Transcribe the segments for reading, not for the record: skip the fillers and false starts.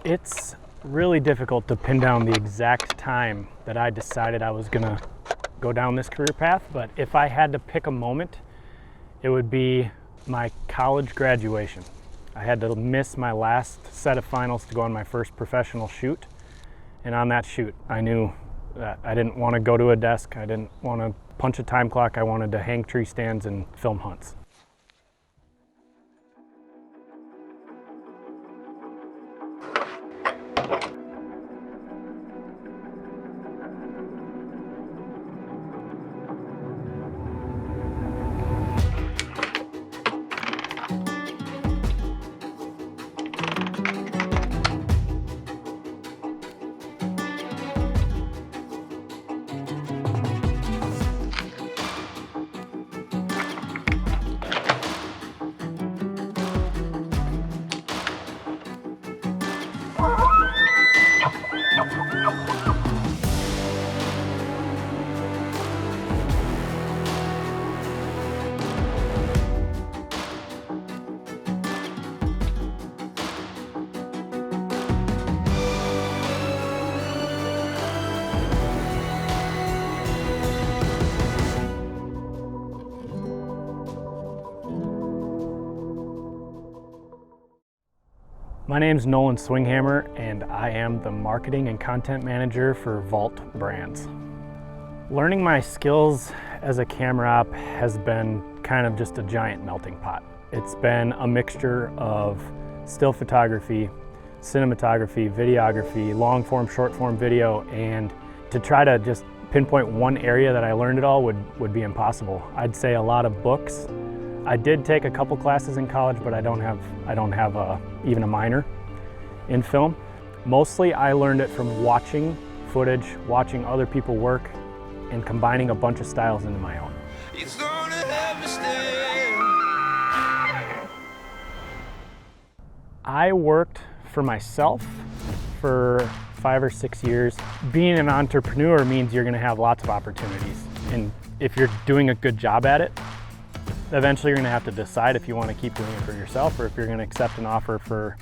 It's really difficult to pin down the exact time that I decided I was gonna go down this career path, but if I had to pick a moment, it would be my college graduation. I had to miss my last set of finals to go on my first professional shoot, and on that shoot, I knew that I didn't want to go to a desk, I didn't want to punch a time clock, I wanted to hang tree stands and film hunts. My name's Nolan Swinghamer, and I am the marketing and content manager for Vault Brands. Learning my skills as a camera op has been kind of just a giant melting pot. It's been a mixture of still photography, cinematography, videography, long form, short form video, and to try to just pinpoint one area that I learned it all would be impossible. I'd say a lot of books. I did take a couple classes in college, but I don't have even a minor in film. Mostly I learned it from watching footage, watching other people work, and combining a bunch of styles into my own. It's gonna have me stand. I worked for myself for 5 or 6 years. Being an entrepreneur means you're gonna have lots of opportunities. And if you're doing a good job at it, eventually you're going to have to decide if you want to keep doing it for yourself or if you're going to accept an offer for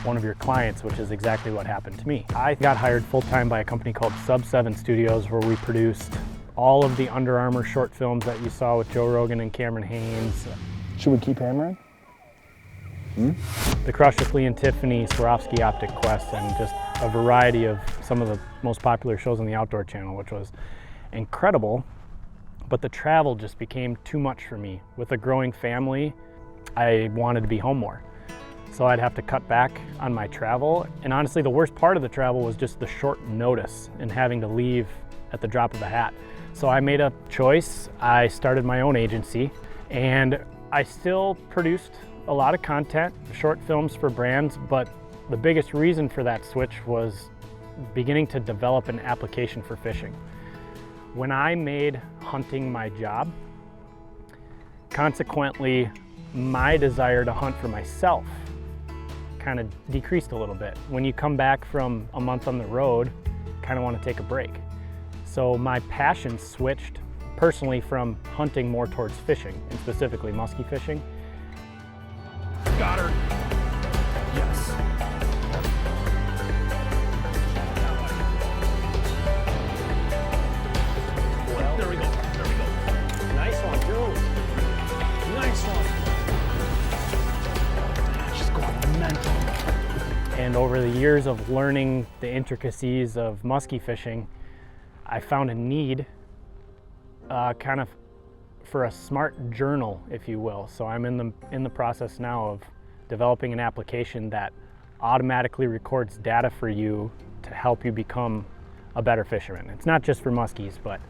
one of your clients, which is exactly what happened to me. I got hired full-time by a company called Sub 7 Studios, where we produced all of the Under Armour short films that you saw with Joe Rogan and Cameron Haynes. Should we keep hammering? The Crush with Lee and Tiffany, Swarovski Optic Quest, and just a variety of some of the most popular shows on the Outdoor Channel, which was incredible. But the travel just became too much for me. With a growing family, I wanted to be home more. So I'd have to cut back on my travel. And honestly, the worst part of the travel was just the short notice and having to leave at the drop of a hat. So I made a choice. I started my own agency, and I still produced a lot of content, short films for brands, but the biggest reason for that switch was beginning to develop an application for fishing. When I made hunting my job, consequently, my desire to hunt for myself kind of decreased a little bit. When you come back from a month on the road, kind of want to take a break. So my passion switched personally from hunting more towards fishing, and specifically musky fishing. Got her. Yes. There we go. Nice one, dude. Nice one. She's going mental. And over the years of learning the intricacies of musky fishing, I found a need kind of for a smart journal, if you will. So I'm in the process now of developing an application that automatically records data for you to help you become a better fisherman. It's not just for muskies, but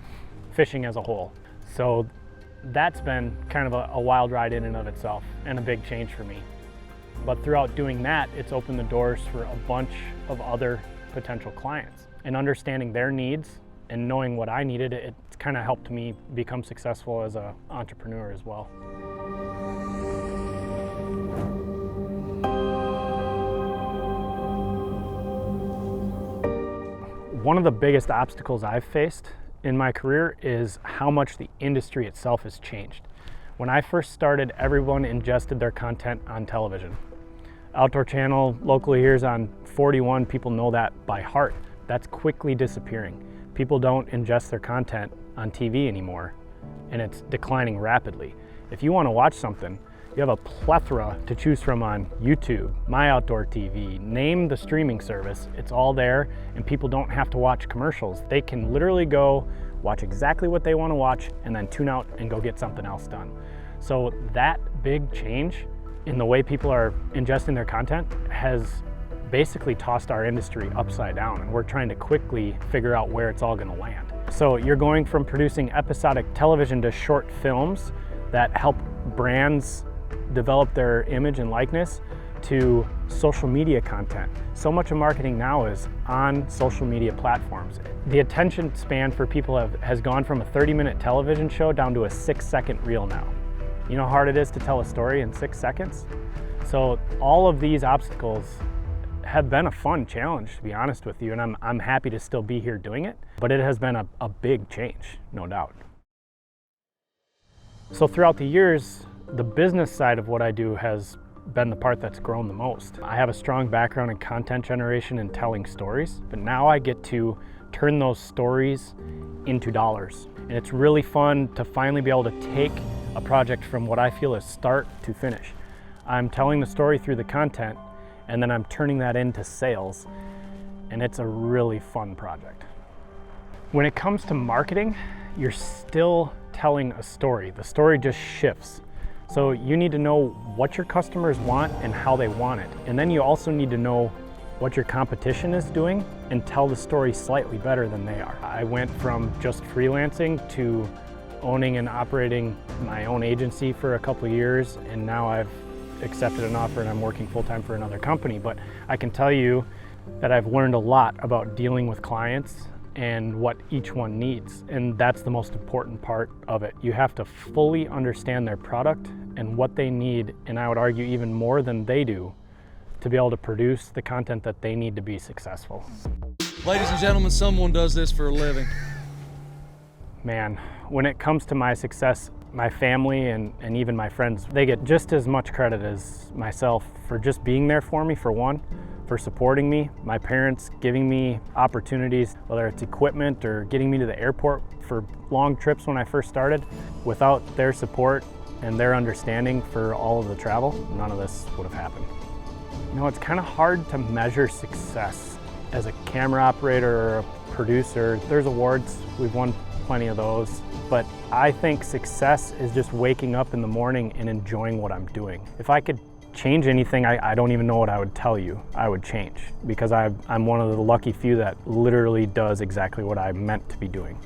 fishing as a whole. So that's been kind of a wild ride in and of itself, and a big change for me. But throughout doing that, it's opened the doors for a bunch of other potential clients. And understanding their needs and knowing what I needed, it's kind of helped me become successful as an entrepreneur as well. One of the biggest obstacles I've faced in my career is how much the industry itself has changed. When I first started, everyone ingested their content on television. Outdoor Channel locally here is on 41. People know that by heart. That's quickly disappearing. People don't ingest their content on TV anymore, and it's declining rapidly. If you want to watch something, you have a plethora to choose from on YouTube, My Outdoor TV, name the streaming service. It's all there, and people don't have to watch commercials. They can literally go watch exactly what they want to watch and then tune out and go get something else done. So that big change in the way people are ingesting their content has basically tossed our industry upside down, and we're trying to quickly figure out where it's all going to land. So you're going from producing episodic television to short films that help brands develop their image and likeness to social media content. So much of marketing now is on social media platforms. The attention span for people has gone from a 30-minute television show down to a 6-second reel now. You know how hard it is to tell a story in 6 seconds? So all of these obstacles have been a fun challenge, to be honest with you, and I'm happy to still be here doing it, but it has been a big change, no doubt. So throughout the years, the business side of what I do has been the part that's grown the most. I have a strong background in content generation and telling stories, but now I get to turn those stories into dollars. And it's really fun to finally be able to take a project from what I feel is start to finish. I'm telling the story through the content, and then I'm turning that into sales, and it's a really fun project. When it comes to marketing, you're still telling a story. The story just shifts. So you need to know what your customers want and how they want it. And then you also need to know what your competition is doing and tell the story slightly better than they are. I went from just freelancing to owning and operating my own agency for a couple of years, and now I've accepted an offer and I'm working full-time for another company. But I can tell you that I've learned a lot about dealing with clients and what each one needs, and that's the most important part of it. You have to fully understand their product and what they need, and I would argue even more than they do, to be able to produce the content that they need to be successful. Ladies and gentlemen, someone does this for a living. Man, when it comes to my success, my family and even my friends, they get just as much credit as myself for just being there for me, for one, for supporting me, my parents giving me opportunities, whether it's equipment or getting me to the airport for long trips when I first started. Without their support and their understanding for all of the travel, none of this would have happened. You know, it's kind of hard to measure success as a camera operator or a producer. There's awards, we've won plenty of those, but I think success is just waking up in the morning and enjoying what I'm doing. If I could change anything, I don't even know what I would tell you I would change, because I'm one of the lucky few that literally does exactly what I'm meant to be doing.